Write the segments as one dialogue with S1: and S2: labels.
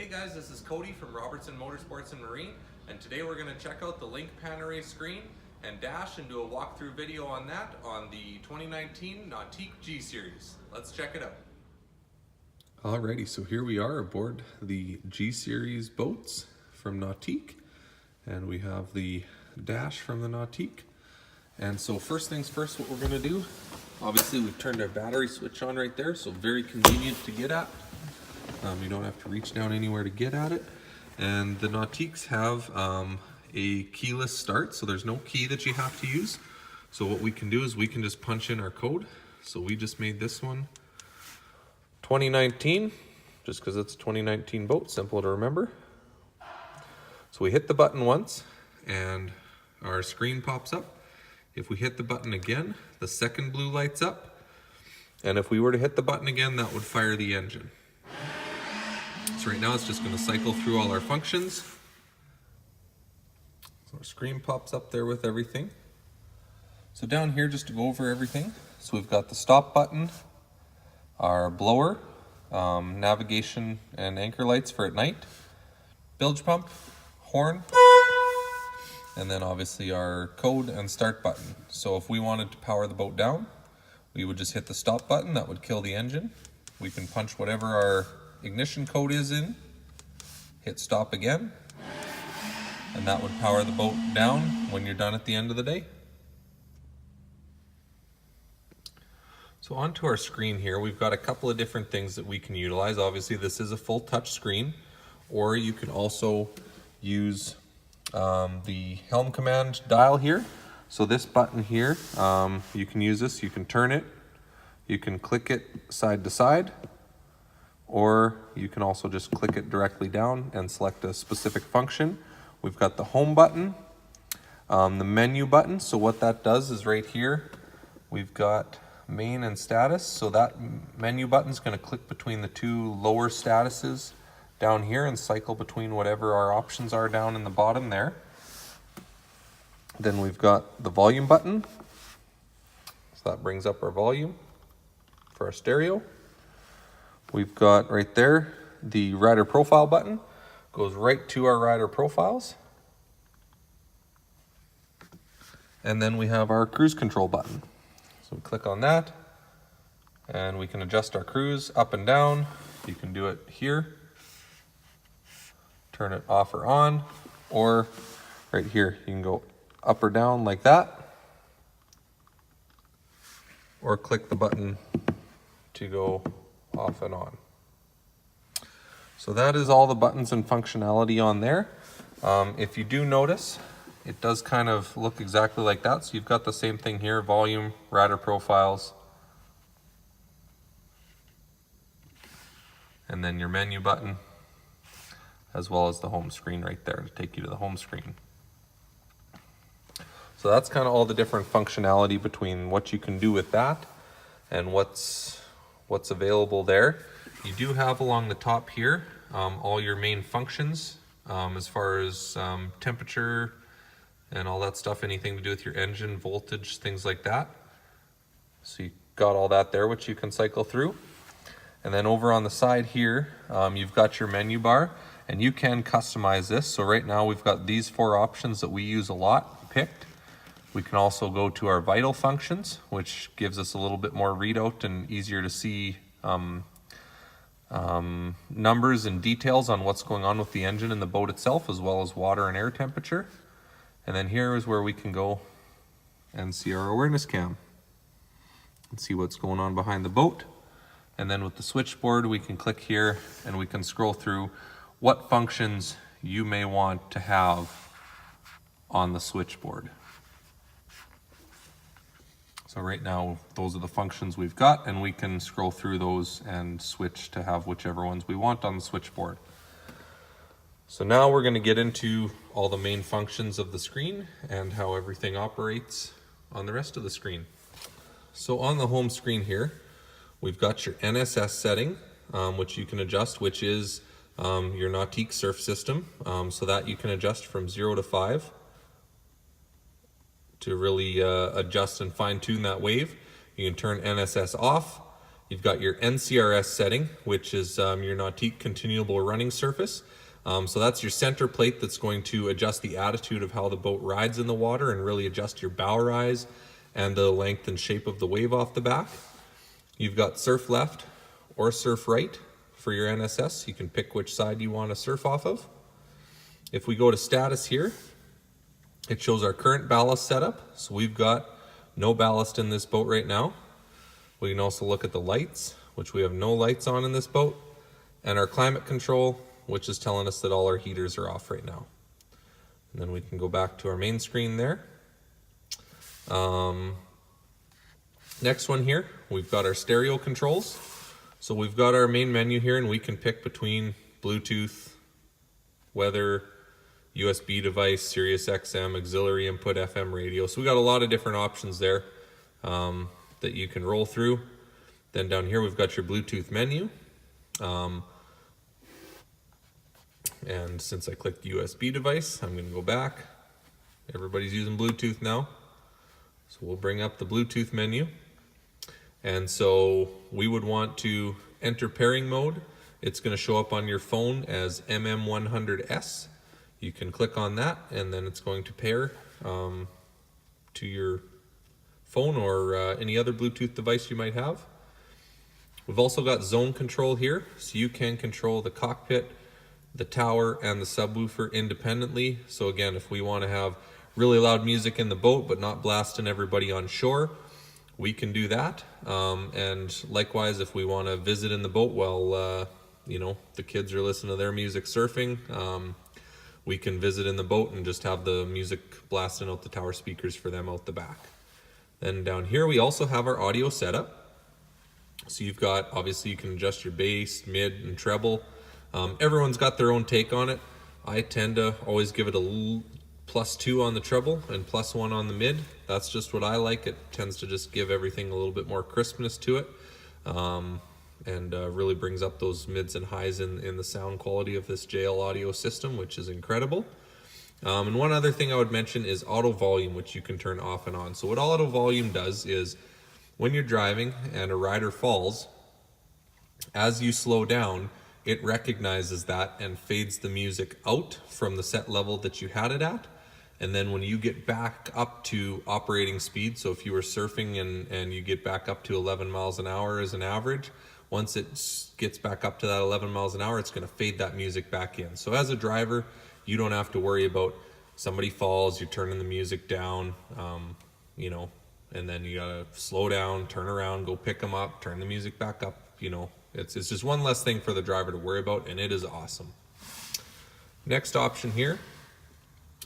S1: Hey guys, this is Cody from Robertson Motorsports and Marine, and today we're going to check out the Linc Panoray screen and dash and do a walkthrough video on that on the 2019 Nautique G Series. Let's check it out.
S2: Alrighty, so here we are aboard the G Series boats from Nautique, and we have the dash from the Nautique. And so first things first, what we're going to do, obviously we've turned our battery switch on right there, so very convenient to get at. You don't have to reach down anywhere to get at it. And the Nautiques have a keyless start, so there's no key that you have to use. So what we can do is we can just punch in our code. So we just made this one 2019, just because it's a 2019 boat, simple to remember. So we hit the button once and our screen pops up. If we hit the button again, the second blue lights up. And if we were to hit the button again, that would fire the engine. So right now it's just going to cycle through all our functions. So our screen pops up there with everything. So down here, just to go over everything, so we've got the stop button, our blower, navigation and anchor lights for at night, bilge pump, horn, and then obviously our code and start button. So if we wanted to power the boat down, we would just hit the stop button. That would kill the engine. We can punch whatever our ignition code is in, hit stop again, and that would power the boat down when you're done at the end of the day. So onto our screen here, we've got a couple of different things that we can utilize. Obviously this is a full touch screen, or you can also use the helm command dial here. So this button here, you can use this, you can turn it, you can click it side to side, or you can also just click it directly down and select a specific function. We've got the home button, the menu button. So what that does is right here, we've got main and status. So that menu button is going to click between the two lower statuses down here and cycle between whatever our options are down in the bottom there. Then we've got the volume button. So that brings up our volume for our stereo. We've got right there the rider profile button, goes right to our rider profiles. And then we have our cruise control button. So we click on that and we can adjust our cruise up and down. You can do it here, turn it off or on, or right here, you can go up or down like that, or click the button to go off and on. So that is all the buttons and functionality on there. If you do notice, it does kind of look exactly like that. So you've got the same thing here, volume, rider profiles, and then your menu button, as well as the home screen right there to take you to the home screen. So that's kind of all the different functionality between what you can do with that and what's available there. You do have along the top here all your main functions as far as temperature and all that stuff, anything to do with your engine, voltage, things like that. So you got all that there, which you can cycle through. And then over on the side here, you've got your menu bar, and you can customize this. So right now we've got these four options that we use a lot picked. We can also go to our vital functions, which gives us a little bit more readout and easier to see numbers and details on what's going on with the engine and the boat itself, as well as water and air temperature. And then here is where we can go and see our awareness cam and see what's going on behind the boat. And then with the switchboard, we can click here and we can scroll through what functions you may want to have on the switchboard. So right now, those are the functions we've got, and we can scroll through those and switch to have whichever ones we want on the switchboard. So now we're going to get into all the main functions of the screen and how everything operates on the rest of the screen. So on the home screen here, we've got your NSS setting, which you can adjust, which is your Nautique surf system, so that you can adjust from 0 to 5. To really adjust and fine tune that wave. You can turn NSS off, You've got your NCRS setting, which is your Nautique Continuable Running Surface. So that's your center plate that's going to adjust the attitude of how the boat rides in the water and really adjust your bow rise and the length and shape of the wave off the back. You've got surf left or surf right for your NSS. You can pick which side you want to surf off of. If we go to status here, it shows our current ballast setup. So we've got no ballast in this boat right now. We can also look at the lights, which we have no lights on in this boat, and our climate control, which is telling us that all our heaters are off right now. And then we can go back to our main screen there. Next one here, we've got our stereo controls. So we've got our main menu here, and we can pick between Bluetooth, weather, USB device, Sirius XM, auxiliary input, FM radio. So we got a lot of different options there that you can roll through. Then down here we've got your Bluetooth menu. And since I clicked USB device, I'm going to go back. Everybody's using Bluetooth now. So we'll bring up the Bluetooth menu. And so we would want to enter pairing mode. It's going to show up on your phone as MM100S. You can click on that and then it's going to pair to your phone or any other Bluetooth device you might have. We've also got zone control here, so you can control the cockpit, the tower, and the subwoofer independently. So again, if we want to have really loud music in the boat but not blasting everybody on shore, we can do that. And likewise, if we want to visit in the boat while the kids are listening to their music surfing, we can visit in the boat and just have the music blasting out the tower speakers for them out the back. Then down here we also have our audio setup. So you've got, obviously you can adjust your bass, mid, and treble. Everyone's got their own take on it. I tend to always give it a +2 on the treble and +1 on the mid. That's just what I like. It tends to just give everything a little bit more crispness to it, and really brings up those mids and highs in the sound quality of this JL audio system, which is incredible. And one other thing I would mention is auto volume, which you can turn off and on. So what auto volume does is when you're driving and a rider falls, as you slow down, it recognizes that and fades the music out from the set level that you had it at. And then when you get back up to operating speed, so if you were surfing and you get back up to 11 miles an hour as an average, once it gets back up to that 11 miles an hour, it's going to fade that music back in. So as a driver, you don't have to worry about somebody falls, you're turning the music down, and then you gotta slow down, turn around, go pick them up, turn the music back up. It's just one less thing for the driver to worry about, and it is awesome. Next option here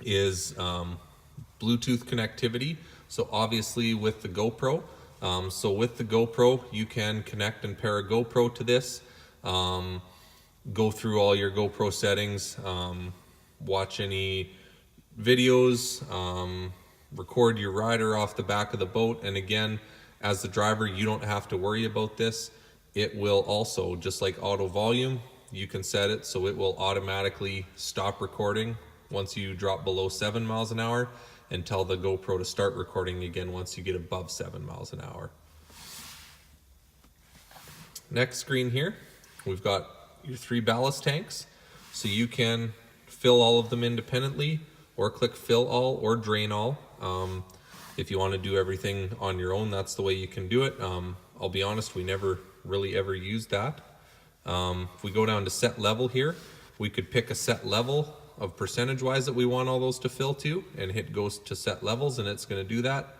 S2: is Bluetooth connectivity. So obviously with the GoPro, with the GoPro, you can connect and pair a GoPro to this, go through all your GoPro settings, watch any videos, record your rider off the back of the boat. And again, as the driver, you don't have to worry about this. It will also, just like auto volume, you can set it so it will automatically stop recording once you drop below 7 miles an hour and tell the GoPro to start recording again once you get above 7 miles an hour. Next screen here, we've got your 3 ballast tanks. So you can fill all of them independently or click fill all or drain all. If you want to do everything on your own, that's the way you can do it. I'll be honest, we never really ever used that. If we go down to set level here, we could pick a set level of percentage wise that we want all those to fill to and hit goes to set levels and it's going to do that.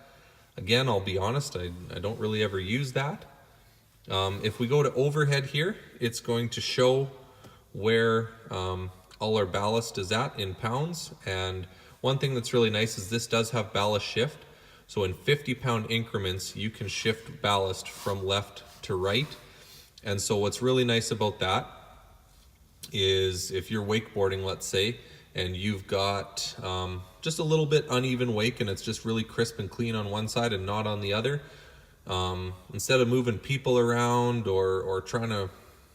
S2: Again, I'll be honest, I don't really ever use that. If we go to overhead here, it's going to show where all our ballast is at in pounds. And one thing that's really nice is this does have ballast shift. So in 50-pound increments, you can shift ballast from left to right. And so what's really nice about that is if you're wakeboarding, let's say, and you've got just a little bit uneven wake and it's just really crisp and clean on one side and not on the other, instead of moving people around or trying to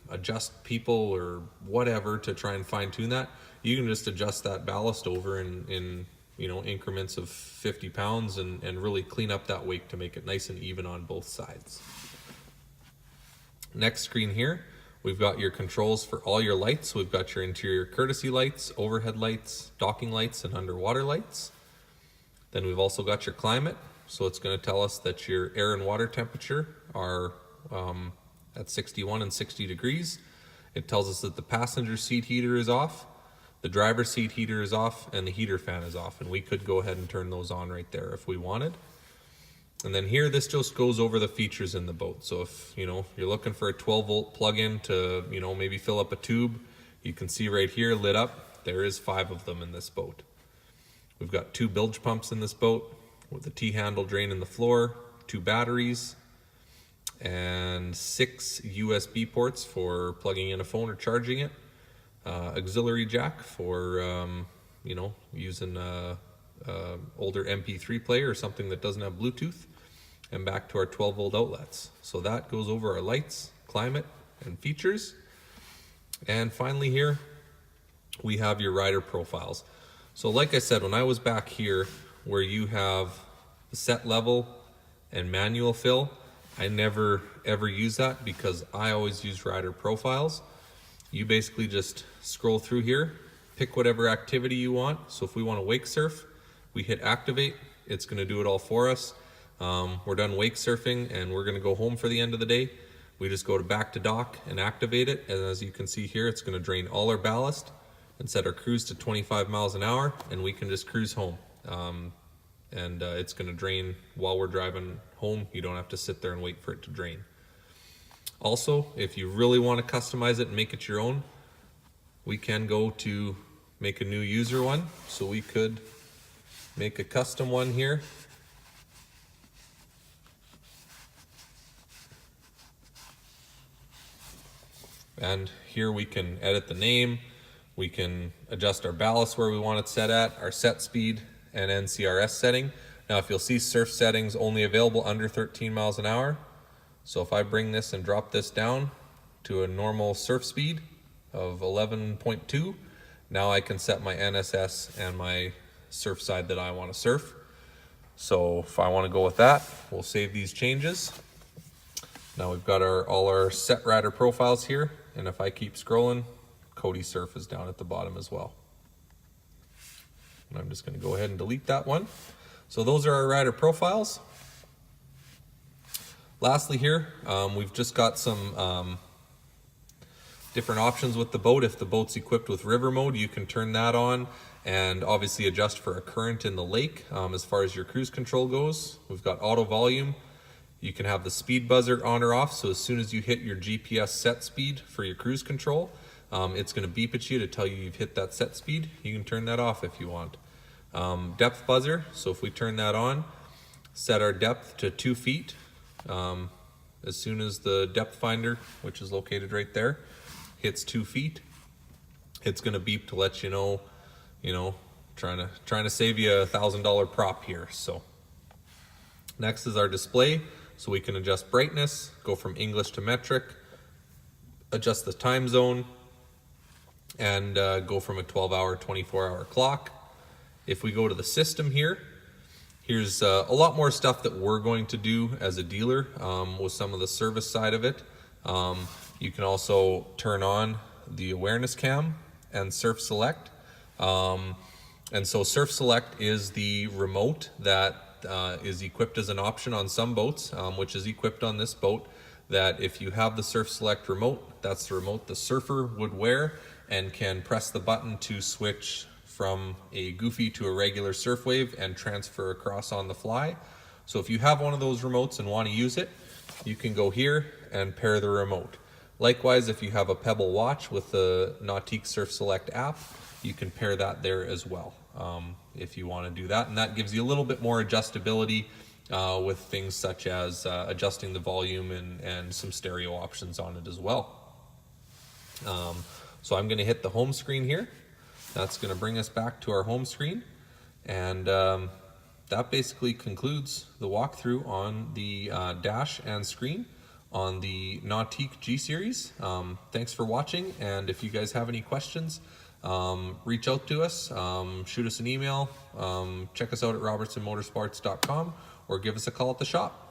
S2: adjust people or whatever to try and fine tune that, you can just adjust that ballast over in increments of 50 pounds and really clean up that wake to make it nice and even on both sides. Next screen here, we've got your controls for all your lights. We've got your interior courtesy lights, overhead lights, docking lights, and underwater lights. Then we've also got your climate. So it's going to tell us that your air and water temperature are at 61 and 60 degrees. It tells us that the passenger seat heater is off, the driver's seat heater is off, and the heater fan is off. And we could go ahead and turn those on right there if we wanted. And then here, this just goes over the features in the boat. So if, you're looking for a 12-volt plug-in to, maybe fill up a tube, you can see right here lit up, there is 5 of them in this boat. We've got 2 bilge pumps in this boat with a T-handle drain in the floor, 2 batteries, and 6 USB ports for plugging in a phone or charging it. Auxiliary jack for, using older MP3 player or something that doesn't have Bluetooth, and back to our 12-volt outlets. So that goes over our lights, climate, and features. And finally here, we have your rider profiles. So like I said, when I was back here where you have the set level and manual fill, I never ever use that because I always use rider profiles. You basically just scroll through here, pick whatever activity you want. So if we want to wake surf, we hit activate, it's going to do it all for us. We're done wake surfing and we're going to go home for the end of the day. We just go to back to dock and activate it. And as you can see here, it's going to drain all our ballast and set our cruise to 25 miles an hour, and we can just cruise home. It's going to drain while we're driving home. You don't have to sit there and wait for it to drain. Also, if you really want to customize it and make it your own, we can go to make a new user one. So we could make a custom one here. And here we can edit the name. We can adjust our ballast where we want it set at, our set speed, and NCRS setting. Now if you'll see, surf settings only available under 13 miles an hour. So if I bring this and drop this down to a normal surf speed of 11.2, now I can set my NSS and my surf side that I want to surf. So if I want to go with that, we'll save these changes. Now we've got all our set rider profiles here, and if I keep scrolling, Cody Surf is down at the bottom as well. And I'm just going to go ahead and delete that one. So those are our rider profiles. Lastly here, we've just got some different options with the boat. If the boat's equipped with river mode, you can turn that on and obviously adjust for a current in the lake. As far as your cruise control goes, we've got auto volume. You can have the speed buzzer on or off, so as soon as you hit your GPS set speed for your cruise control, it's going to beep at you to tell you you've hit that set speed. You can turn that off if you want. Depth buzzer, so if we turn that on, set our depth to 2 feet. As soon as the depth finder, which is located right there, hits 2 feet, it's going to beep to let you know, trying to save you $1,000 prop here. So next is our display. So we can adjust brightness, go from English to metric, adjust the time zone, and go from a 12-hour, 24-hour clock. If we go to the system here, here's a lot more stuff that we're going to do as a dealer with some of the service side of it. You can also turn on the awareness cam and surf select. And so surf select is the remote that is equipped as an option on some boats, which is equipped on this boat, that if you have the surf select remote, that's the remote the surfer would wear and can press the button to switch from a goofy to a regular surf wave and transfer across on the fly. So if you have one of those remotes and want to use it, you can go here and pair the remote. Likewise, if you have a Pebble watch with the Nautique Surf Select app, you can pair that there as well if you want to do that. And that gives you a little bit more adjustability with things such as adjusting the volume and some stereo options on it as well. So I'm going to hit the home screen here. That's going to bring us back to our home screen. And that basically concludes the walkthrough on the dash and screen on the Nautique G Series. Thanks for watching, and if you guys have any questions, reach out to us, shoot us an email, check us out at robertsonmotorsports.com, or give us a call at the shop.